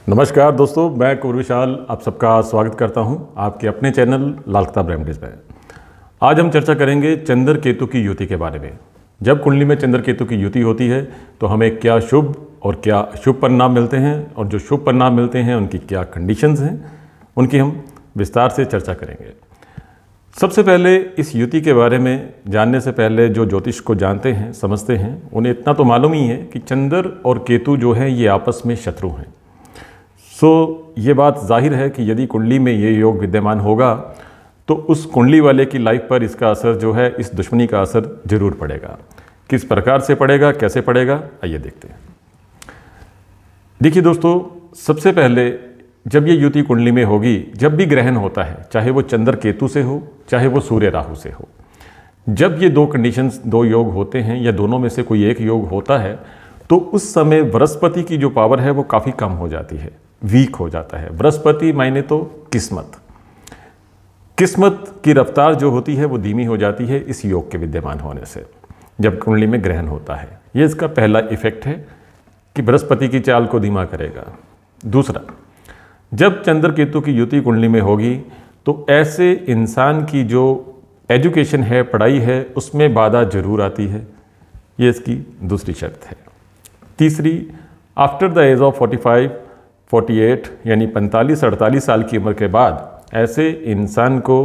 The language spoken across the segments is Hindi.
नमस्कार दोस्तों, मैं कुंवर विशाल आप सबका स्वागत करता हूं आपके अपने चैनल लाल किताब रेमेडीज में। आज हम चर्चा करेंगे चंद्र केतु की युति के बारे में। जब कुंडली में चंद्र केतु की युति होती है तो हमें क्या शुभ और क्या अशुभ परिणाम मिलते हैं, और जो शुभ परिणाम मिलते हैं उनकी क्या कंडीशंस हैं, उनकी हम विस्तार से चर्चा करेंगे। सबसे पहले इस युति के बारे में जानने से पहले जो ज्योतिष को जानते हैं, समझते हैं, उन्हें इतना तो मालूम ही है कि चंद्र और केतु जो है ये आपस में शत्रु हैं। ये बात जाहिर है कि यदि कुंडली में ये योग विद्यमान होगा तो उस कुंडली वाले की लाइफ पर इसका असर जो है, इस दुश्मनी का असर जरूर पड़ेगा। किस प्रकार से पड़ेगा, कैसे पड़ेगा, आइए देखते हैं। देखिए दोस्तों, सबसे पहले जब ये युति कुंडली में होगी, जब भी ग्रहण होता है, चाहे वो चंद्र केतु से हो, चाहे वो सूर्य राहु से हो, जब ये दो कंडीशंस, दो योग होते हैं या दोनों में से कोई एक योग होता है तो उस समय बृहस्पति की जो पावर है वो काफ़ी कम हो जाती है, वीक हो जाता है। बृहस्पति मायने तो किस्मत की रफ्तार जो होती है वो धीमी हो जाती है इस योग के विद्यमान होने से, जब कुंडली में ग्रहण होता है। ये इसका पहला इफेक्ट है कि बृहस्पति की चाल को धीमा करेगा। दूसरा, जब चंद्र केतु की युति कुंडली में होगी तो ऐसे इंसान की जो एजुकेशन है, पढ़ाई है, उसमें बाधा जरूर आती है। ये इसकी दूसरी शर्त है। तीसरी, आफ्टर द एज ऑफ 45-48 यानी 45-48 साल की उम्र के बाद ऐसे इंसान को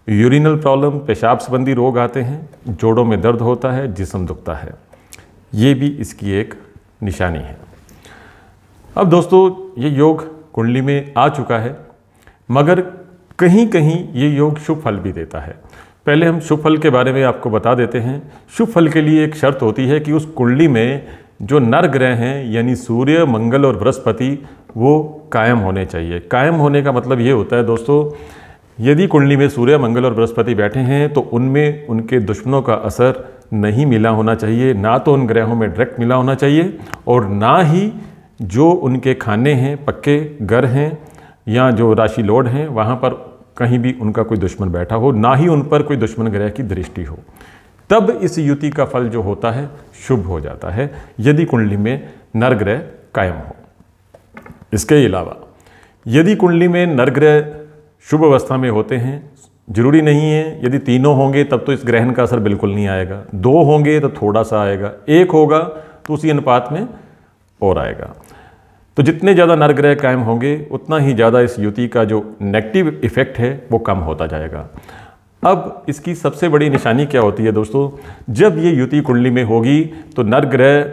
यूरिनल प्रॉब्लम, पेशाब संबंधी रोग आते हैं, जोड़ों में दर्द होता है, जिस्म दुखता है। ये भी इसकी एक निशानी है। अब दोस्तों, ये योग कुंडली में आ चुका है, मगर कहीं कहीं ये योग शुभ फल भी देता है। पहले हम शुभ फल के बारे में आपको बता देते हैं। शुभ फल के लिए एक शर्त होती है कि उस कुंडली में जो नर ग्रह हैं यानी सूर्य, मंगल और बृहस्पति वो कायम होने चाहिए। कायम होने का मतलब ये होता है दोस्तों, यदि कुंडली में सूर्य, मंगल और बृहस्पति बैठे हैं तो उनमें उनके दुश्मनों का असर नहीं मिला होना चाहिए, ना तो उन ग्रहों में डायरेक्ट मिला होना चाहिए, और ना ही जो उनके खाने हैं, पक्के घर हैं या जो राशि लॉर्ड हैं वहाँ पर कहीं भी उनका कोई दुश्मन बैठा हो, ना ही उन पर कोई दुश्मन ग्रह की दृष्टि हो। तब इस युति का फल जो होता है शुभ हो जाता है, यदि कुंडली में नर ग्रह कायम हो। इसके अलावा यदि कुंडली में नर ग्रह शुभ अवस्था में होते हैं, जरूरी नहीं है यदि तीनों होंगे तब तो इस ग्रहण का असर बिल्कुल नहीं आएगा, दो होंगे तो थोड़ा सा आएगा, एक होगा तो उसी अनुपात में और आएगा। तो जितने ज़्यादा नर ग्रह कायम होंगे उतना ही ज़्यादा इस युति का जो नेगेटिव इफेक्ट है वो कम होता जाएगा। अब इसकी सबसे बड़ी निशानी क्या होती है दोस्तों, जब ये युति कुंडली में होगी तो नर ग्रह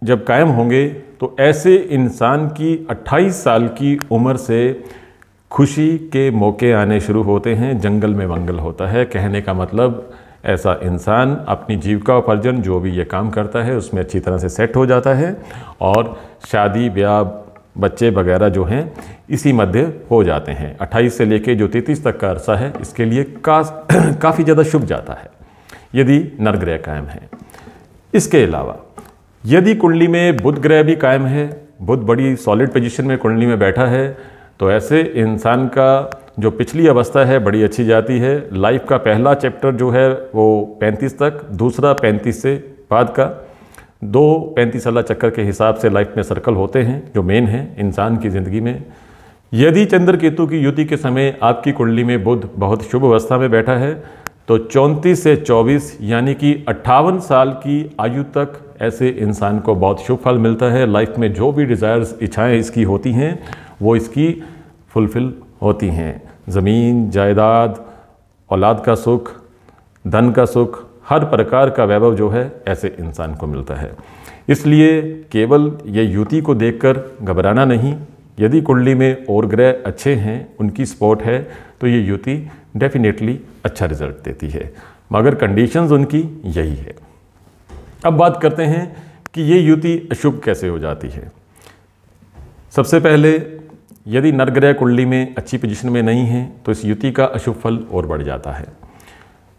जब कायम होंगे तो ऐसे इंसान की 28 साल की उम्र से खुशी के मौके आने शुरू होते हैं, जंगल में मंगल होता है। कहने का मतलब ऐसा इंसान अपनी जीविका उपार्जन जो भी ये काम करता है उसमें अच्छी तरह से सेट हो जाता है, और शादी ब्याह बच्चे वगैरह जो हैं इसी मध्य हो जाते हैं। 28 से लेके जो 33 तक का अरसा है इसके लिए काफ़ी ज़्यादा शुभ जाता है यदि नर ग्रह कायम है। इसके अलावा यदि कुंडली में बुध ग्रह भी कायम है, बुध बड़ी सॉलिड पोजीशन में कुंडली में बैठा है, तो ऐसे इंसान का जो पिछली अवस्था है बड़ी अच्छी जाती है। लाइफ का पहला चैप्टर जो है वो 35 तक, दूसरा 35 से बाद का, 2 35 साल चक्कर के हिसाब से लाइफ में सर्कल होते हैं जो मेन है इंसान की ज़िंदगी में। यदि चंद्र केतु की युति के समय आपकी कुंडली में बुध बहुत शुभ अवस्था में बैठा है तो 34 से 24 यानी कि 58 साल की आयु तक ऐसे इंसान को बहुत शुभ फल मिलता है। लाइफ में जो भी डिज़ायर्स, इच्छाएं इसकी होती हैं वो इसकी फुलफिल होती हैं। ज़मीन, जायदाद, औलाद का सुख, धन का सुख, हर प्रकार का वैभव जो है ऐसे इंसान को मिलता है। इसलिए केवल ये युति को देखकर घबराना नहीं। यदि कुंडली में और ग्रह अच्छे हैं, उनकी सपोर्ट है, तो ये युति डेफिनेटली अच्छा रिजल्ट देती है, मगर कंडीशंस उनकी यही है। अब बात करते हैं कि ये युति अशुभ कैसे हो जाती है। सबसे पहले यदि नर ग्रह कुंडली में अच्छी पोजीशन में नहीं है तो इस युति का अशुभ फल और बढ़ जाता है।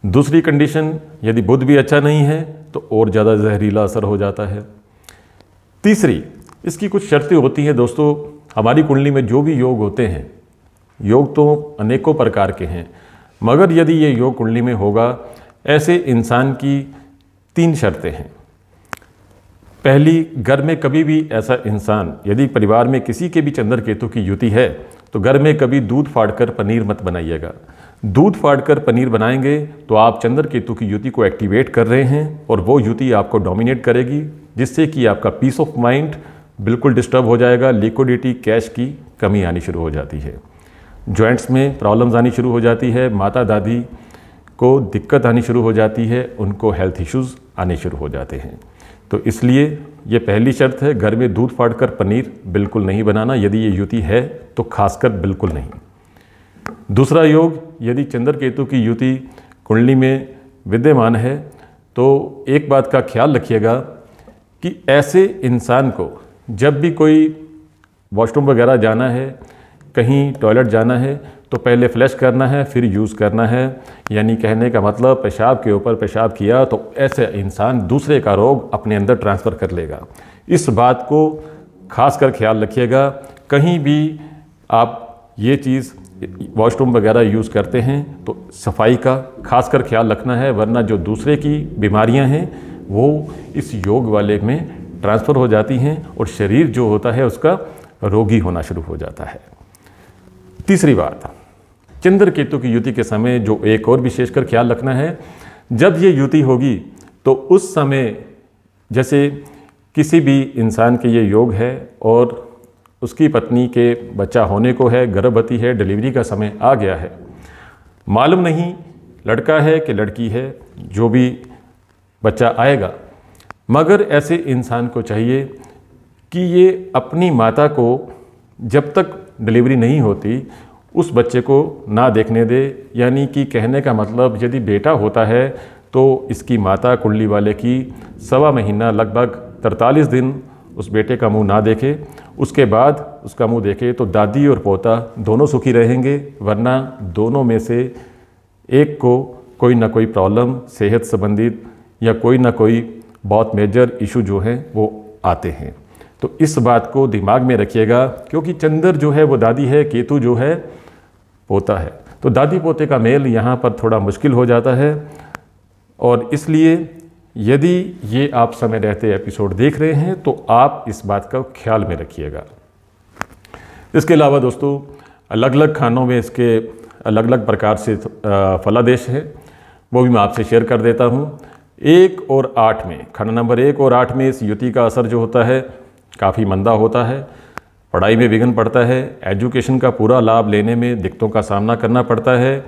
दूसरी कंडीशन, यदि बुध भी अच्छा नहीं है तो और ज़्यादा जहरीला असर हो जाता है। तीसरी, इसकी कुछ शर्तें होती हैं दोस्तों। हमारी कुंडली में जो भी योग होते हैं, योग तो अनेकों प्रकार के हैं, मगर यदि ये योग कुंडली में होगा, ऐसे इंसान की 3 शर्तें हैं। पहली, घर में कभी भी ऐसा इंसान, यदि परिवार में किसी के भी चंद्र केतु की युति है तो घर में कभी दूध फाड़कर पनीर मत बनाइएगा। दूध फाड़कर पनीर बनाएंगे तो आप चंद्र केतु की युति को एक्टिवेट कर रहे हैं और वो युति आपको डोमिनेट करेगी, जिससे कि आपका पीस ऑफ माइंड बिल्कुल डिस्टर्ब हो जाएगा। लिक्विडिटी, कैश की कमी आनी शुरू हो जाती है, जॉइंट्स में प्रॉब्लम्स आनी शुरू हो जाती है, माता दादी को दिक्कत आनी शुरू हो जाती है, उनको हेल्थ इश्यूज़ आने शुरू हो जाते हैं। तो इसलिए ये पहली शर्त है, घर में दूध फाड़कर पनीर बिल्कुल नहीं बनाना, यदि ये युति है तो खासकर बिल्कुल नहीं। दूसरा योग, यदि चंद्र केतु की युति कुंडली में विद्यमान है तो एक बात का ख्याल रखिएगा कि ऐसे इंसान को जब भी कोई वॉशरूम वगैरह जाना है, कहीं टॉयलेट जाना है, तो पहले फ्लैश करना है फिर यूज़ करना है। यानी कहने का मतलब पेशाब के ऊपर पेशाब किया तो ऐसे इंसान दूसरे का रोग अपने अंदर ट्रांसफ़र कर लेगा। इस बात को खास कर ख्याल रखिएगा। कहीं भी आप ये चीज़ वॉशरूम वगैरह यूज़ करते हैं तो सफाई का खास कर ख्याल रखना है, वरना जो दूसरे की बीमारियां हैं वो इस योग वाले में ट्रांसफ़र हो जाती हैं और शरीर जो होता है उसका रोगी होना शुरू हो जाता है। तीसरी बात, चंद्र केतु की युति के समय जो एक और विशेषकर ख्याल रखना है, जब ये युति होगी तो उस समय जैसे किसी भी इंसान के ये योग है और उसकी पत्नी के बच्चा होने को है, गर्भवती है, डिलीवरी का समय आ गया है, मालूम नहीं लड़का है कि लड़की है, जो भी बच्चा आएगा, मगर ऐसे इंसान को चाहिए कि ये अपनी माता को जब तक डिलीवरी नहीं होती उस बच्चे को ना देखने दे। यानी कि कहने का मतलब यदि बेटा होता है तो इसकी माता कुंडली वाले की 1.25 महीना लगभग 43 दिन उस बेटे का मुंह ना देखे, उसके बाद उसका मुंह देखे तो दादी और पोता दोनों सुखी रहेंगे, वरना दोनों में से एक को कोई ना कोई प्रॉब्लम सेहत संबंधित या कोई ना कोई बहुत मेजर इशू जो है वो आते हैं। तो इस बात को दिमाग में रखिएगा, क्योंकि चंद्र जो है वो दादी है, केतु जो है पोता है, तो दादी पोते का मेल यहाँ पर थोड़ा मुश्किल हो जाता है। और इसलिए यदि ये आप समय रहते एपिसोड देख रहे हैं तो आप इस बात का ख्याल में रखिएगा। इसके अलावा दोस्तों, अलग अलग खानों में इसके अलग अलग प्रकार से फलादेश है, वो भी मैं आपसे शेयर कर देता हूँ। 1 और 8 में, खाना नंबर 1 और 8 में इस युति का असर जो होता है काफ़ी मंदा होता है, पढ़ाई में विघ्न पड़ता है, एजुकेशन का पूरा लाभ लेने में दिक्कतों का सामना करना पड़ता है,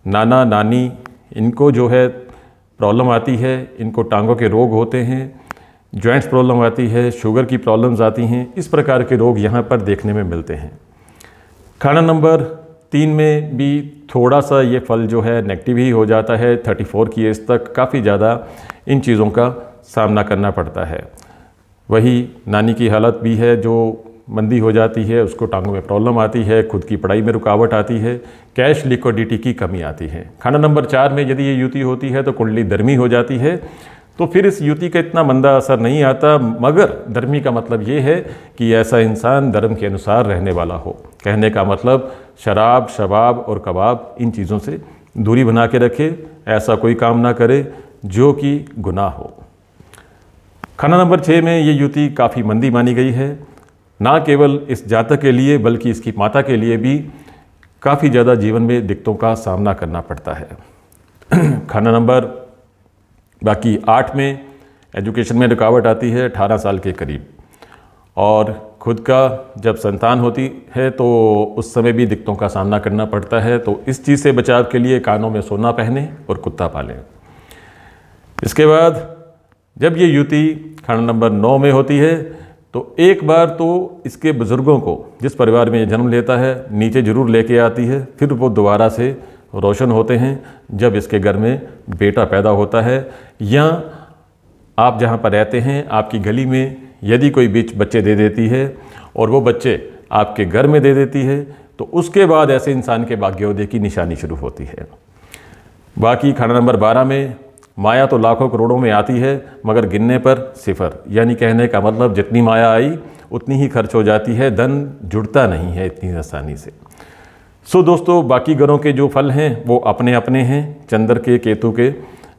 नाना नानी इनको जो है प्रॉब्लम आती है, इनको टांगों के रोग होते हैं, जॉइंट्स प्रॉब्लम आती है, शुगर की प्रॉब्लम्स आती हैं, इस प्रकार के रोग यहाँ पर देखने में मिलते हैं। खाना नंबर 3 में भी थोड़ा सा ये फल जो है नेगेटिव ही हो जाता है। 34 की एज तक काफ़ी ज़्यादा इन चीज़ों का सामना करना पड़ता है। वही नानी की हालत भी है जो मंदी हो जाती है, उसको टांगों में प्रॉब्लम आती है, खुद की पढ़ाई में रुकावट आती है, कैश लिक्विडिटी की कमी आती है। खाना नंबर 4 में यदि ये युति होती है तो कुंडली धर्मी हो जाती है, तो फिर इस युति का इतना मंदा असर नहीं आता, मगर धर्मी का मतलब ये है कि ऐसा इंसान धर्म के अनुसार रहने वाला हो। कहने का मतलब शराब, शबाब और कबाब इन चीज़ों से दूरी बना के रखे, ऐसा कोई काम ना करे जो कि गुनाह हो। खाना नंबर 6 में ये युति काफ़ी मंदी मानी गई है, ना केवल इस जातक के लिए बल्कि इसकी माता के लिए भी काफ़ी ज़्यादा जीवन में दिक्कतों का सामना करना पड़ता है। खाना नंबर बाकी 8 में एजुकेशन में रुकावट आती है 18 साल के करीब, और खुद का जब संतान होती है तो उस समय भी दिक्कतों का सामना करना पड़ता है। तो इस चीज़ से बचाव के लिए कानों में सोना पहने और कुत्ता पालें। इसके बाद जब ये युति खाना नंबर 9 में होती है तो एक बार तो इसके बुज़ुर्गों को, जिस परिवार में ये जन्म लेता है, नीचे ज़रूर लेके आती है, फिर वो दोबारा से रोशन होते हैं जब इसके घर में बेटा पैदा होता है, या आप जहाँ पर रहते हैं आपकी गली में यदि कोई बीच बच्चे दे देती है और वो बच्चे आपके घर में दे देती है, तो उसके बाद ऐसे इंसान के भाग्योदय की निशानी शुरू होती है। बाकी खाना नंबर 12 में माया तो लाखों करोड़ों में आती है, मगर गिनने पर 0। यानी कहने का मतलब जितनी माया आई उतनी ही खर्च हो जाती है, धन जुड़ता नहीं है इतनी आसानी से। सो दोस्तों, बाकी ग्रहों के जो फल हैं वो अपने अपने हैं, चंद्र के, केतु के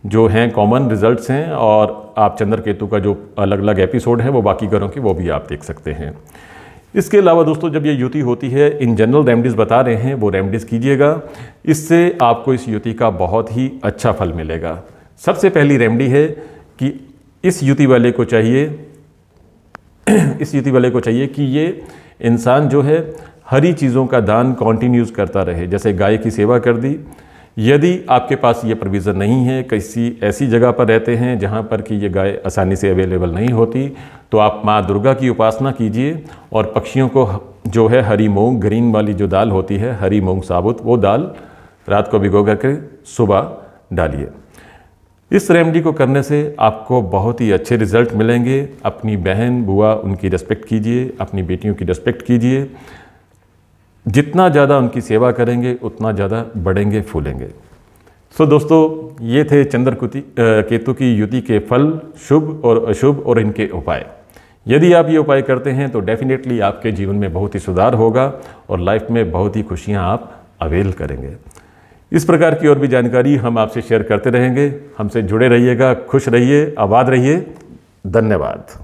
जो हैं कॉमन रिजल्ट्स हैं, और आप चंद्र केतु का जो अलग अलग एपिसोड है वो बाकी घरों के वो भी आप देख सकते हैं। इसके अलावा दोस्तों जब ये युति होती है, इन जनरल रेमेडीज़ बता रहे हैं वो रेमेडीज़ कीजिएगा, इससे आपको इस युति का बहुत ही अच्छा फल मिलेगा। सबसे पहली रेमेडी है कि इस युति वाले को चाहिए कि ये इंसान जो है हरी चीज़ों का दान कॉन्टिन्यूज़ करता रहे। जैसे गाय की सेवा कर दी। यदि आपके पास ये प्रोविज़न नहीं है, किसी ऐसी जगह पर रहते हैं जहाँ पर कि ये गाय आसानी से अवेलेबल नहीं होती, तो आप माँ दुर्गा की उपासना कीजिए और पक्षियों को जो है हरी मूंग, ग्रीन वाली जो दाल होती है, हरी मूंग साबुत, वो दाल रात को भिगो करके सुबह डालिए। इस रेमेडी को करने से आपको बहुत ही अच्छे रिजल्ट मिलेंगे। अपनी बहन, बुआ, उनकी रिस्पेक्ट कीजिए, अपनी बेटियों की रिस्पेक्ट कीजिए। जितना ज़्यादा उनकी सेवा करेंगे उतना ज़्यादा बढ़ेंगे, फूलेंगे। सो दोस्तों, ये थे चंद्र केतु की युति के फल, शुभ और अशुभ और इनके उपाय। यदि आप ये उपाय करते हैं तो डेफिनेटली आपके जीवन में बहुत ही सुधार होगा और लाइफ में बहुत ही खुशियाँ आप अवेल करेंगे। इस प्रकार की और भी जानकारी हम आपसे शेयर करते रहेंगे। हमसे जुड़े रहिएगा, खुश रहिए, आबाद रहिए। धन्यवाद।